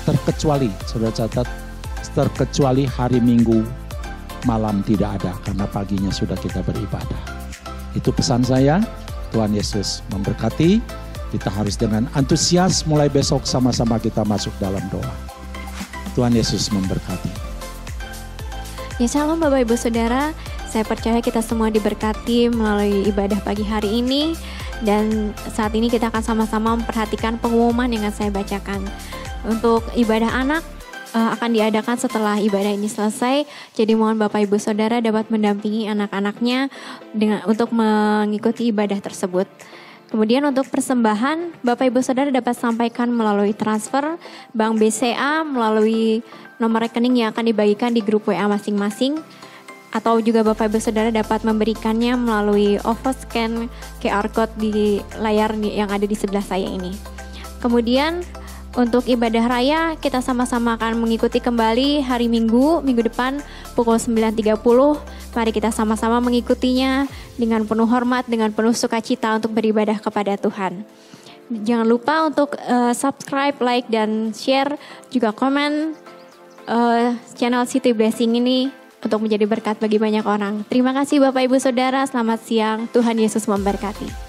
Terkecuali, saudara catat, terkecuali hari Minggu malam tidak ada karena paginya sudah kita beribadah. Itu pesan saya. Tuhan Yesus memberkati. Kita harus dengan antusias mulai besok sama-sama kita masuk dalam doa. Tuhan Yesus memberkati. Ya, shalom Bapak Ibu Saudara. Saya percaya kita semua diberkati melalui ibadah pagi hari ini. Dan saat ini kita akan sama-sama memperhatikan pengumuman yang akan saya bacakan. Untuk ibadah anak akan diadakan setelah ibadah ini selesai. Jadi mohon Bapak Ibu Saudara dapat mendampingi anak-anaknya untuk mengikuti ibadah tersebut. Kemudian untuk persembahan, Bapak Ibu Saudara dapat sampaikan melalui transfer Bank BCA melalui nomor rekening yang akan dibagikan di grup WA masing-masing. Atau juga Bapak Ibu Saudara dapat memberikannya melalui OVO scan QR Code di layar yang ada di sebelah saya ini. Kemudian untuk ibadah raya kita sama-sama akan mengikuti kembali hari Minggu depan pukul 9.30. Mari kita sama-sama mengikutinya dengan penuh hormat, dengan penuh sukacita untuk beribadah kepada Tuhan. Jangan lupa untuk subscribe, like, dan share, juga komen channel City Blessing ini untuk menjadi berkat bagi banyak orang. Terima kasih Bapak Ibu Saudara, selamat siang, Tuhan Yesus memberkati.